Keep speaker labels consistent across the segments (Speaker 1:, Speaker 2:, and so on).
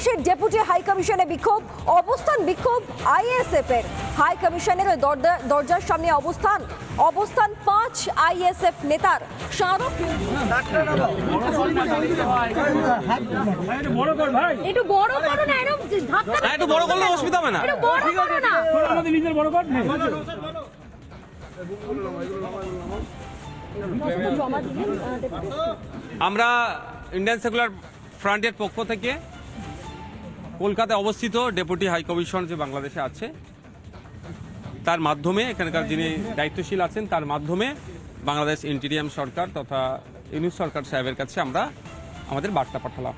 Speaker 1: বাংলাদেশের deputy high কমিশনে বিক্ষোভ, অবস্থান বিক্ষোভ আইএসএফ এর। হাই কমিশনের দরজার সামনে অবস্থান 5 আইএসএফ নেতার। স্মারক একটু বড় করো না, একটু বড় করলে অসুবিধা হবে না, একটু বড় করো না, আমাদের নিজের বড় কর।
Speaker 2: আমরা ইন্ডিয়ান সেকুলার ফ্রন্টের পক্ষ থেকে কলকাতায় অবস্থিত ডেপুটি হাই কমিশন যে বাংলাদেশে আছে তার মাধ্যমে, এখানকার যিনি দায়িত্বশীল আছেন তার মাধ্যমে বাংলাদেশ ইন্টিরিয়াম সরকার তথা ইউনুস সরকার সাহেবের কাছে আমরা আমাদের বার্তা পাঠালাম।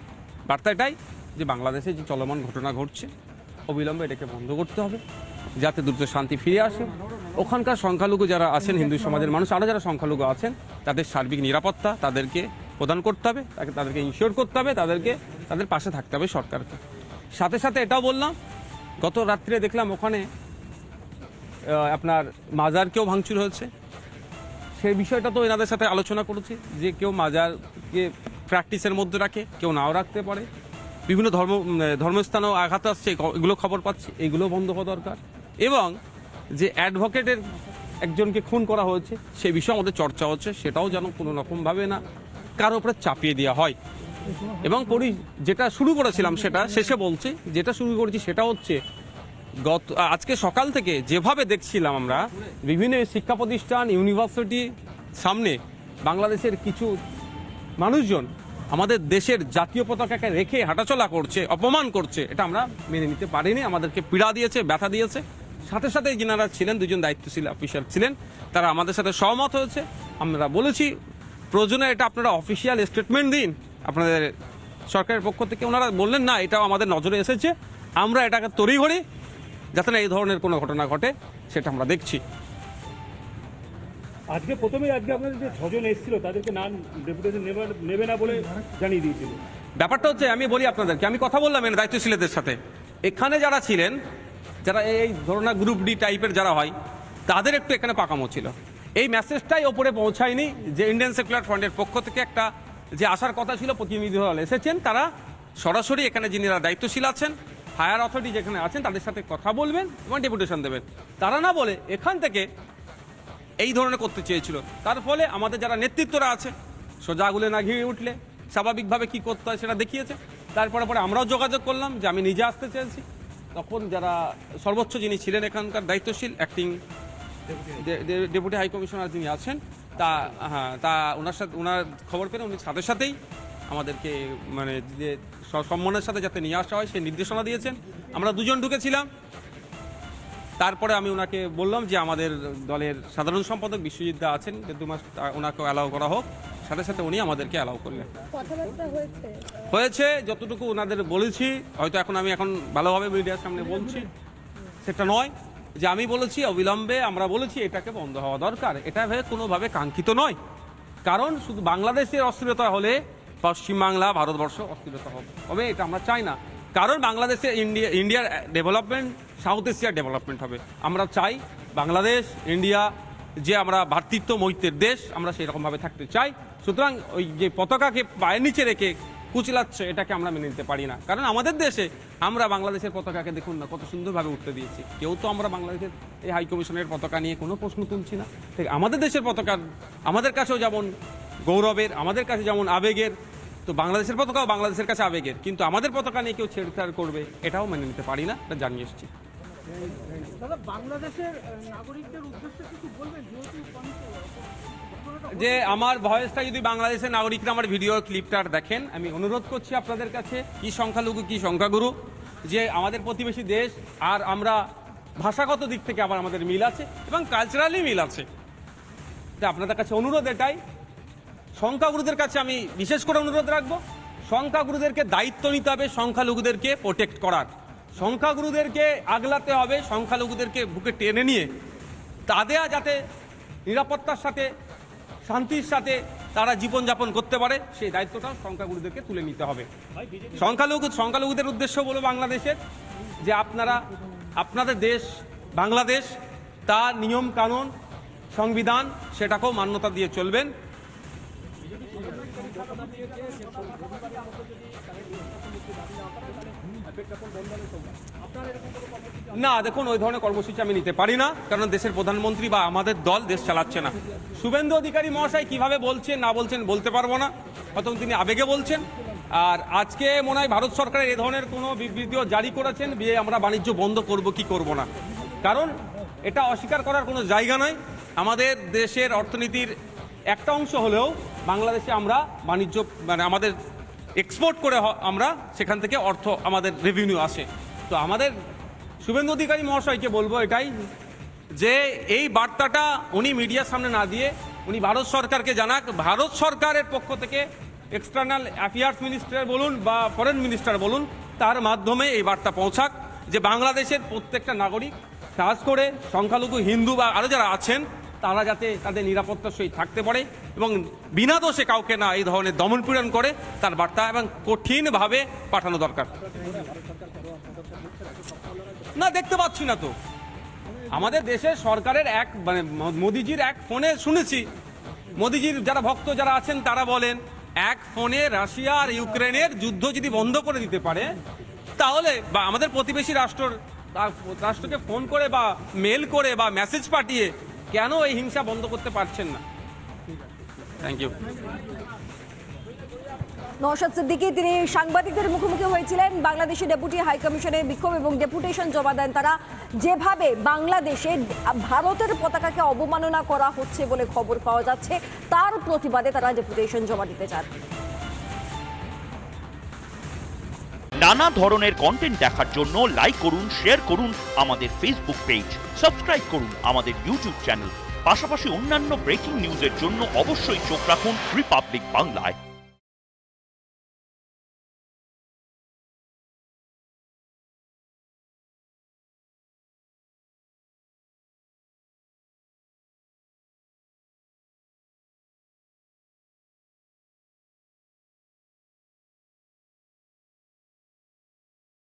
Speaker 2: বার্তা এটাই যে বাংলাদেশে যে চলমান ঘটনা ঘটছে অবিলম্বে এটাকে বন্ধ করতে হবে, যাতে দ্রুত শান্তি ফিরে আসে। ওখানকার সংখ্যালঘু যারা আছেন, হিন্দু সমাজের মানুষ আরও যারা সংখ্যালঘু আছেন, তাদের সার্বিক নিরাপত্তা তাদেরকে প্রদান করতে হবে, তাদেরকে ইনশিওর করতে হবে, তাদের পাশে থাকতে হবে সরকারকে। সাথে সাথে এটাও বললাম, গত রাত্রে দেখলাম ওখানে আপনার মাজারকেও ভাঙচুর হয়েছে। সেই বিষয়টা তো এনাদের সাথে আলোচনা করেছি যে কেউ মাজারকে প্র্যাকটিসের মধ্যে রাখে, কেউ নাও রাখতে পারে। বিভিন্ন ধর্মস্থানেও আঘাত আসছে, এগুলো খবর পাচ্ছি, এগুলো বন্ধ হওয়া দরকার। এবং যে অ্যাডভোকেটের একজনকে খুন করা হয়েছে সেই বিষয়ে আমাদের চর্চা হচ্ছে, সেটাও যেন কোনো রকমভাবে না কারো উপরে চাপিয়ে দেওয়া হয়। এবং যেটা শুরু করেছিলাম সেটা শেষে বলছি, যেটা শুরু করেছি সেটা হচ্ছে আজকে সকাল থেকে যেভাবে দেখছিলাম আমরা বিভিন্ন শিক্ষা প্রতিষ্ঠান, ইউনিভার্সিটি সামনে বাংলাদেশের কিছু মানুষজন আমাদের দেশের জাতীয় পতাকাকে রেখে হাঁটাচলা করছে, অপমান করছে, এটা আমরা মেনে নিতে পারিনি। আমাদেরকে পীড়া দিয়েছে, ব্যথা দিয়েছে। সাথে সাথে যিনারা ছিলেন, দুজন দায়িত্বশীল অফিসার ছিলেন, তারা আমাদের সাথে সহমত হয়েছে। আমরা বলেছি প্রয়োজনে এটা আপনারা অফিসিয়াল স্টেটমেন্ট দিন আপনাদের সরকারের পক্ষ থেকে। ওনারা বললেন না, এটাও আমাদের নজরে এসেছে, আমরা এটাকে তড়িঘড়ি যাতে না এই ধরনের কোনো ঘটনা ঘটে সেটা আমরা দেখছি।
Speaker 3: আজকে আপনাদের যে 6 জন এসেছিল তাদেরকে নাম ডেপুটেশন নেবে না বলে জানিয়ে দিয়েছিল।
Speaker 2: ব্যাপারটা হচ্ছে, আমি বলি আপনাদেরকে, আমি কথা বললাম এর দায়িত্বশীলদের সাথে। এখানে যারা ছিলেন, যারা এই ধরনের গ্রুপ ডি টাইপের যারা হয়, তাদের একটু এখানে পাকামো ছিল। এই মেসেজটাই ওপরে পৌঁছায়নি যে ইন্ডিয়ান সেকুলার ফ্রন্টের পক্ষ থেকে একটা যে আসার কথা ছিল, প্রতিনিধি দল এসেছেন, তারা সরাসরি এখানে যিনিরা দায়িত্বশীল আছেন, হায়ার অথরিটি যেখানে আছেন, তাদের সাথে কথা বলবেন এবং ডেপুটেশন দেবেন। তারা না বলে এখান থেকে এই ধরনের করতে চেয়েছিল। তার ফলে আমাদের যারা নেতৃত্বরা আছে সোজা আগুলে না ঘিরে উঠলে স্বাভাবিকভাবে কি করতে হয় সেটা দেখিয়েছে। তারপরে আমরাও যোগাযোগ করলাম যে আমি নিজে আসতে চেয়েছি। তখন যারা সর্বোচ্চ যিনি ছিলেন এখানকার দায়িত্বশীল অ্যাক্টিং ডেপুটি হাই কমিশনার যিনি আছেন, তা ওনার খবর পেলে উনি সাথে সাথেই আমাদেরকে মানে যে সম্মানের সাথে যাতে নিয়ে আসা হয় সেই নির্দেশনা দিয়েছেন। আমরা দুজন ঢুকেছিলাম। তারপরে আমি ওনাকে বললাম যে আমাদের দলের সাধারণ সম্পাদক বিশ্বজিৎ দা আছেন, যে 2 মাস ওনাকেও অ্যালাউ করা হোক। সাথে সাথে উনি আমাদেরকে অ্যালাউ করলেন। হয়েছে যতটুকু ওনাদের বলেছি, হয়তো আমি এখন ভালোভাবে মিডিয়ার সামনে বলছি সেটা নয়, যে আমি বলেছি অবিলম্বে আমরা বলেছি এটাকে বন্ধ হওয়া দরকার। এটা কোনোভাবে কাঙ্ক্ষিত নয়, কারণ শুধু বাংলাদেশের অস্থিরতা হলে পশ্চিমবাংলা, ভারতবর্ষ অস্থিরতা হবে, এটা আমরা চাই না। কারণ বাংলাদেশে ইন্ডিয়ার ডেভেলপমেন্ট সাউথ এশিয়ার ডেভেলপমেন্ট হবে। আমরা চাই বাংলাদেশ ইন্ডিয়া যে আমরা ভ্রাতৃত্ব মৈত্রের দেশ, আমরা সেরকমভাবে থাকতে চাই। সুতরাং ওই যে পতাকাকে পায়ের নিচে রেখে কুচলাচ্ছে, এটাকে আমরা মেনে নিতে পারি না। কারণ আমাদের দেশে আমরা বাংলাদেশের পতাকাকে দেখুন না কত সুন্দরভাবে উঠতে দিয়েছি। কেউ তো আমরা বাংলাদেশের এই হাই কমিশনের পতাকা নিয়ে কোনো প্রশ্ন তুলছি না। ঠিক আমাদের দেশের পতাকা আমাদের কাছেও যেমন গৌরবের, আমাদের কাছে যেমন আবেগের, তো বাংলাদেশের পতাকাও বাংলাদেশের কাছে আবেগের। কিন্তু আমাদের পতাকা নিয়ে কেউ ছেড়ছাড় করবে, এটাও মেনে নিতে পারি না, এটা জানিয়ে এসেছি। যে আমার ভয়েসটা যদি বাংলাদেশের নাগরিকরা আমার ভিডিও ক্লিপটা দেখেন, আমি অনুরোধ করছি আপনাদের কাছে, কি সংখ্যালঘু কি সংখ্যাগুরু, যে আমাদের প্রতিবেশী দেশ, আর আমরা ভাষাগত দিক থেকে আবার আমাদের মিল আছে এবং কালচারালি মিল আছে। তা আপনাদের কাছে অনুরোধ এটাই, সংখ্যাগুরুদের কাছে আমি বিশেষ করে অনুরোধ রাখবো, সংখ্যাগুরুদেরকে দায়িত্ব নিতে হবে সংখ্যালঘুদেরকে প্রোটেক্ট করার। সংখ্যাগুরুদেরকে আগলাতে হবে, সংখ্যালঘুদেরকে বুকে টেনে নিয়ে তাদের যাতে নিরাপত্তার সাথে শান্তির সাথে তারা জীবনযাপন করতে পারে, সেই দায়িত্বটা সংখ্যাগুরুদেরকে তুলে নিতে হবে। সংখ্যালঘুদের উদ্দেশ্য বলো বাংলাদেশের, যে আপনাদের দেশ বাংলাদেশ, তার নিয়ম কানুন সংবিধান সেটাকেও মান্যতা দিয়ে চলবেন। না, দেখুন, ওই ধরনের কর্মসূচি আমি নিতে পারি না, কারণ দেশের প্রধানমন্ত্রী বা আমাদের দল দেশ চালাচ্ছে না। শুভেন্দু অধিকারী মহাশয় কিভাবে বলছেন না বলছেন বলতে পারবো না, হয়তো তিনি আবেগে বলছেন। আর আজকে মনে হয় ভারত সরকারের এই ধরনের কোনো বিবৃতিও জারি করেছেন বিয়ে আমরা বাণিজ্য বন্ধ করব কি করব না, কারণ এটা অস্বীকার করার কোনো জায়গা নয়। আমাদের দেশের অর্থনীতির একটা অংশ হলেও বাংলাদেশে আমরা বাণিজ্য আমাদের এক্সপোর্ট করে আমরা সেখান থেকে অর্থ আমাদের রেভিনিউ আসে। তো আমাদের শুভেন্দু অধিকারী মহাশয়কে বলবো এটাই, যে এই বার্তাটা উনি মিডিয়ার সামনে না দিয়ে উনি ভারত সরকারকে জানাক। ভারত সরকারের পক্ষ থেকে এক্সটার্নাল অ্যাফেয়ার্স মিনিস্টার বলুন বা ফরেন মিনিস্টার বলুন, তার মাধ্যমে এই বার্তা পৌঁছাক যে বাংলাদেশের প্রত্যেকটা নাগরিক, কাজ করে সংখ্যালঘু হিন্দু বা আরও যারা আছেন, তারা যাতে তাদের নিরাপত্তার সহিত থাকতে পারে এবং বিনা দোষে কাউকে না এই ধরনের দমনপীড়ন করে, তার বার্তা এবং কঠিনভাবে পাঠানো দরকার। না, দেখতে পাচ্ছি না তো। আমাদের দেশের সরকারের মোদিজির এক ফোনে শুনেছি, মোদিজির যারা ভক্ত যারা আছেন তারা বলেন এক ফোনে রাশিয়া আর ইউক্রেনের যুদ্ধ যদি বন্ধ করে দিতে পারে, তাহলে বা আমাদের প্রতিবেশী রাষ্ট্রকে ফোন করে বা মেল করে বা মেসেজ পাঠিয়ে কেন এই হিংসা বন্ধ করতে পারছেন না? Thank you.
Speaker 1: নওশাদ সিদ্দিকী তিনি সাংবাদিকদের মুখোমুখি হয়েছিলেন। বাংলাদেশের ডেপুটি হাই কমিশনের বিক্ষোভ এবং ডেপুটেশন জমা দেন তারা। যেভাবে বাংলাদেশে ভারতের পতাকাকে অবমাননা করা হচ্ছে বলে খবর পাওয়া যাচ্ছে, তার প্রতিবাদে তারা ডেপুটেশন জমা দিতে চান।
Speaker 4: নানা ধরনের কন্টেন্ট দেখার জন্য লাইক করুন, শেয়ার করুন আমাদের ফেসবুক পেজ, সাবস্ক্রাইব করুন আমাদের ইউটিউব চ্যানেল। পাশাপাশি অন্যান্য ব্রেকিং নিউজের জন্য অবশ্যই চোখ রাখুন রিপাবলিক বাংলায়।